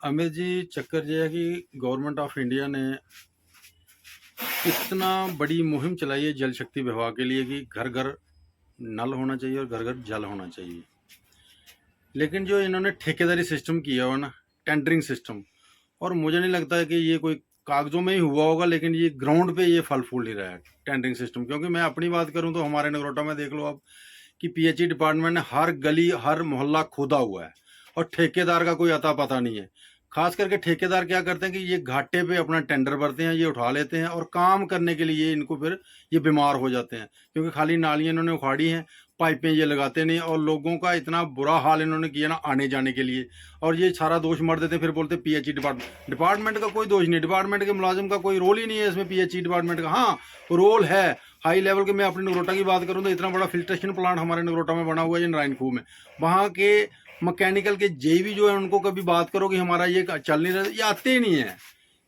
अमित जी, चक्कर ये है कि गवर्नमेंट ऑफ इंडिया ने इतना बड़ी मुहिम चलाई है जल शक्ति विभाग के लिए कि घर घर नल होना चाहिए और घर घर जल होना चाहिए। लेकिन जो इन्होंने ठेकेदारी सिस्टम किया हुआ ना, टेंडरिंग सिस्टम, और मुझे नहीं लगता है कि ये कोई कागजों में ही हुआ होगा, लेकिन ये ग्राउंड पे ये फल फूल नहीं रहा है टेंडरिंग सिस्टम। क्योंकि मैं अपनी बात करूं तो हमारे नगरोटा में देख लो आप कि पीएचई डिपार्टमेंट ने हर गली हर मोहल्ला खोदा हुआ है और ठेकेदार का कोई अता पता नहीं है। खास करके ठेकेदार क्या करते हैं कि ये घाटे पे अपना टेंडर भरते हैं, ये उठा लेते हैं और काम करने के लिए इनको फिर ये बीमार हो जाते हैं, क्योंकि खाली नालियाँ इन्होंने उखाड़ी हैं, पाइपें ये लगाते नहीं, और लोगों का इतना बुरा हाल इन्होंने किया ना आने जाने के लिए। और ये सारा दोष मर देते, फिर बोलते पीएचई डिपार्टमेंट का कोई दोष नहीं, डिपार्टमेंट के मुलाजिम का कोई रोल ही नहीं है इसमें पीएचई डिपार्टमेंट का। हाँ, रोल है हाई लेवल के। मैं अपने नगरोटा की बात करूँ तो इतना बड़ा फिल्ट्रेशन प्लांट हमारे नगरोटा में बना हुआ है नारायण खूह में। वहाँ के मैकेनिकल के जेई जो है उनको कभी बात करो कि हमारा ये चल नहीं रहा, ये आते ही नहीं है।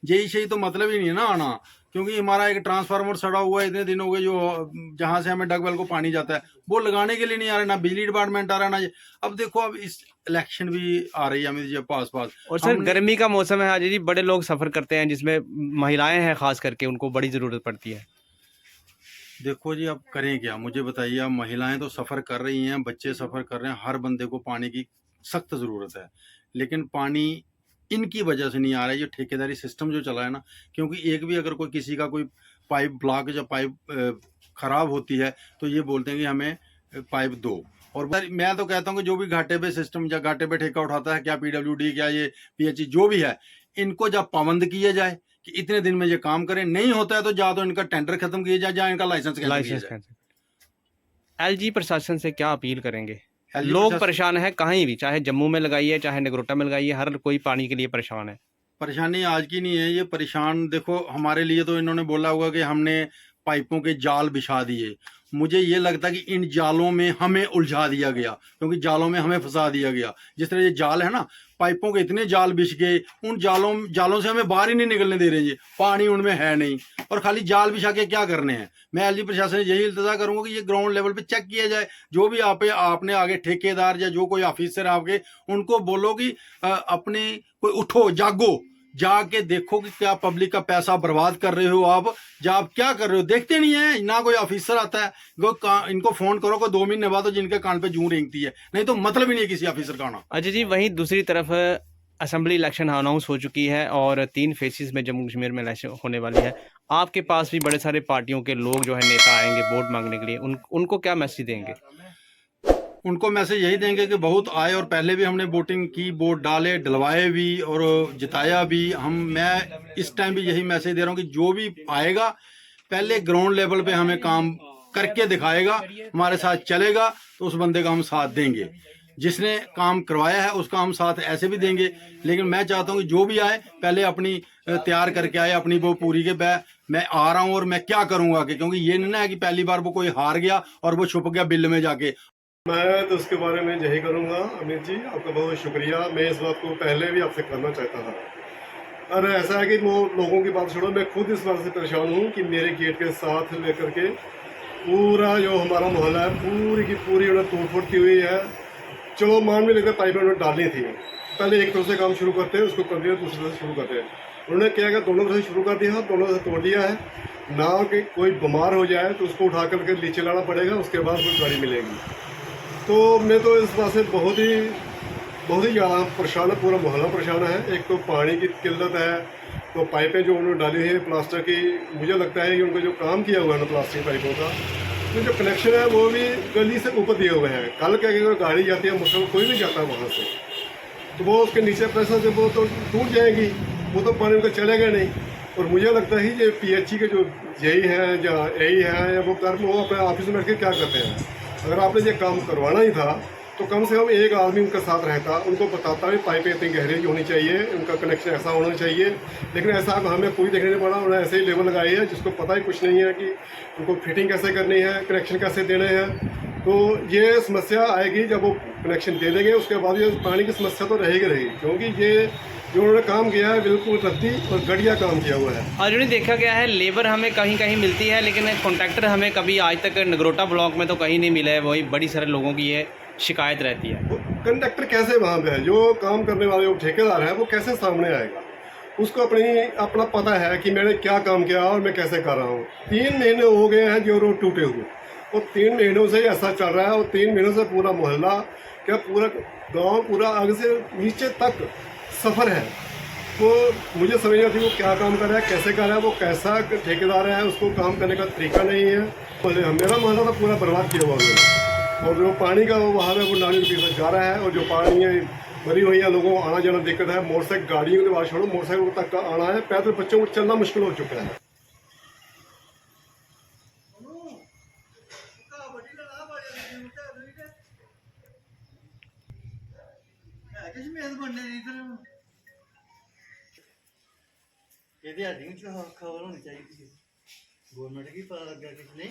जेई से ही तो मतलब ही नहीं है ना आना, क्योंकि हमारा एक ट्रांसफार्मर सड़ा हुआ है, इतने दिन हो गए जो जहाँ से हमें डगवेल को पानी जाता है वो लगाने के लिए नहीं आ रहा, ना बिजली डिपार्टमेंट आ रहा, ना ये। अब देखो, अब इस इलेक्शन भी आ रही है अमित जी पास पास, और सर गर्मी का मौसम है आज जी, बड़े लोग सफ़र करते हैं जिसमें महिलाएं हैं, खास करके उनको बड़ी ज़रूरत पड़ती है। देखो जी, अब करें क्या, मुझे बताइए। अब महिलाएं तो सफ़र कर रही हैं, बच्चे सफ़र कर रहे हैं, हर बंदे को पानी की सख्त ज़रूरत है, लेकिन पानी इनकी वजह से नहीं आ रहा है। ये ठेकेदारी सिस्टम जो चला है ना, क्योंकि एक भी अगर कोई किसी का कोई पाइप ब्लॉक या पाइप ख़राब होती है तो ये बोलते हैं कि हमें पाइप दो। और मैं तो कहता हूँ कि जो भी घाटे पे सिस्टम या घाटे पे ठेका उठाता है, क्या पीडब्ल्यूडी, क्या ये पीएचई, जो भी है, इनको जब पाबंद किया जाए कि इतने दिन में ये काम करें, नहीं होता है तो या तो इनका टेंडर खत्म किया जाए या इनका लाइसेंस किया जाए। एलजी प्रशासन से क्या अपील करेंगे? लोग परेशान है, कहीं भी, चाहे जम्मू में लगाइए चाहे नगरोटा में लगाइए, हर कोई पानी के लिए परेशान है। परेशानी आज की नहीं है, ये परेशान देखो हमारे लिए तो इन्होंने बोला होगा कि हमने पाइपों के जाल बिछा दिए। मुझे ये लगता है कि इन जालों में हमें उलझा दिया गया, क्योंकि जालों में हमें फंसा दिया गया। जिस तरह ये जाल है ना, पाइपों के इतने जाल बिछ गए, उन जालों से हमें बाहर ही नहीं निकलने दे रहे, ये पानी उनमें है नहीं, और खाली जाल बिछा के क्या करने हैं। मैं एलजी प्रशासन से यही इल्तजा करूंगा कि ये ग्राउंड लेवल पे चेक किया जाए। जो भी आपने आगे ठेकेदार या जो कोई ऑफिसर आपके, उनको बोलो कि अपने कोई उठो, जागो, जाके देखो कि क्या पब्लिक का पैसा बर्बाद कर रहे हो आप, जब आप क्या कर रहे हो देखते नहीं है ना। कोई ऑफिसर आता है, इनको फोन करो को 2 महीने बाद तो जिनके कान पे जूं रेंगती है, नहीं तो मतलब ही नहीं है किसी ऑफिसर का आना। अच्छा जी, वहीं दूसरी तरफ असेंबली इलेक्शन अनाउंस हो चुकी है और 3 फेसेस में जम्मू कश्मीर में इलेक्शन होने वाली है। आपके पास भी बड़े सारे पार्टियों के लोग जो है नेता आएंगे वोट मांगने के लिए, उनको क्या मैसेज देंगे? उनको मैसेज यही देंगे कि बहुत आए, और पहले भी हमने वोटिंग की, वोट डाले, डलवाए भी और जिताया भी। मैं इस टाइम भी यही मैसेज दे रहा हूँ कि जो भी आएगा पहले ग्राउंड लेवल पे हमें काम करके दिखाएगा, हमारे साथ चलेगा तो उस बंदे का हम साथ देंगे। जिसने काम करवाया है उसका हम साथ ऐसे भी देंगे, लेकिन मैं चाहता हूँ कि जो भी आए पहले अपनी तैयार करके आए, अपनी वो पूरी के मैं आ रहा हूँ और मैं क्या करूँगा आगे। क्योंकि ये नहीं ना है कि पहली बार वो कोई हार गया और वो छुप गया बिल में जाके। मैं तो उसके बारे में यही करूँगा अमित जी, आपका बहुत शुक्रिया। मैं इस बात को पहले भी आपसे करना चाहता था। और ऐसा है कि वो लोगों की बात छोड़ो, मैं खुद इस बात से परेशान हूँ कि मेरे गेट के साथ लेकर के पूरा जो हमारा मोहल्ला है पूरी की पूरी उन्होंने तोड़ फोड़ की हुई है। चलो मान भी लेते पाइपें उन्होंने डालनी थी, पहले एक तरफ से काम शुरू करते हैं, उसको कर दिया, दूसरी तरफ से शुरू करते हैं। उन्होंने क्या किया, दोनों तरफ से शुरू कर दिया, दोनों तरफ तोड़ दिया है ना। कि कोई बीमार हो जाए तो उसको उठा करके नीचे लाना पड़ेगा, उसके बाद कोई गाड़ी मिलेगी। तो मैं तो इस बात से बहुत ही ज़्यादा परेशान है, पूरा मोहल्ला परेशान है। एक तो पानी की किल्लत है, तो पाइपें जो उन्होंने डाली है प्लास्टर की, मुझे लगता है कि उनको जो काम किया हुआ है ना प्लास्टिक पाइपों का, तो जो कनेक्शन है वो भी गली से ऊपर दिए हुए हैं। कल क्या कि गाड़ी जाती है, मोटर कोई भी जाता है वहाँ से, तो वो उसके नीचे प्रेशर से वो तो टूट जाएगी, वो तो पानी उनका चलेगा नहीं। और मुझे लगता है कि पीएचई के जो जेई हैं या एई हैं या वो अपने ऑफिस में बैठ के क्या करते हैं। अगर आपने ये काम करवाना ही था तो कम से कम एक आदमी उनके साथ रहता, उनको बताता भी पाइपें इतनी गहरी होनी चाहिए, उनका कनेक्शन ऐसा होना चाहिए। लेकिन ऐसा हमें कोई देखने नहीं पड़ा, उन्होंने ऐसे ही लेवल लगाई है जिसको पता ही कुछ नहीं है कि उनको फिटिंग कैसे करनी है, कनेक्शन कैसे देने हैं। तो ये समस्या आएगी जब वो कनेक्शन दे देंगे, उसके बाद ये पानी की समस्या तो रहेगी, क्योंकि ये जो उन्होंने काम किया है बिल्कुल रद्दी और घटिया काम किया हुआ है। और जो देखा गया है, लेबर हमें कहीं कहीं मिलती है, लेकिन कॉन्ट्रैक्टर हमें कभी आज तक नगरोटा ब्लॉक में तो कहीं नहीं मिला है। वही बड़ी सारे लोगों की है शिकायत रहती है? वो कंडक्टर कैसे वहाँ पे है, जो काम करने वाले जो ठेकेदार है वो कैसे सामने आएगा? उसको अपना पता है कि मैंने क्या काम किया और मैं कैसे कर रहा हूँ। 3 महीने हो गए हैं जो रोड टूटे हुए, और 3 महीनों से ही ऐसा चल रहा है, और 3 महीनों से पूरा मोहल्ला क्या पूरा गांव पूरा आगे से नीचे तक सफ़र है। तो मुझे समझ नहीं आती वो क्या काम कर रहा है, कैसे कर रहा है, वो कैसा ठेकेदार है, उसको काम करने का तरीका नहीं है। मेरा मोहल्ला तो पूरा बर्बाद किया हुआ उन्होंने, और जो पानी का वो वहाँ है वो नाली के पीछे जा रहा है, और जो पानी है भरी हुई है, लोगों को आना जाना दिक्कत है, मोटरसाइकिल गाड़ियों के बाद छोड़ो मोटरसाइकिल तक का आना है, पैदल बच्चों को चलना मुश्किल हो चुका है। ਇਹਦੀ ਹੈਡਿੰਗ 'ਚ ਖਬਰ ਹੋਣੀ ਚਾਹੀਦੀ ਸੀ, ਗੌਰਮੈਂਟ ਕੀ ਪਤਾ ਲੱਗਾ ਕਿ ਨਹੀਂ।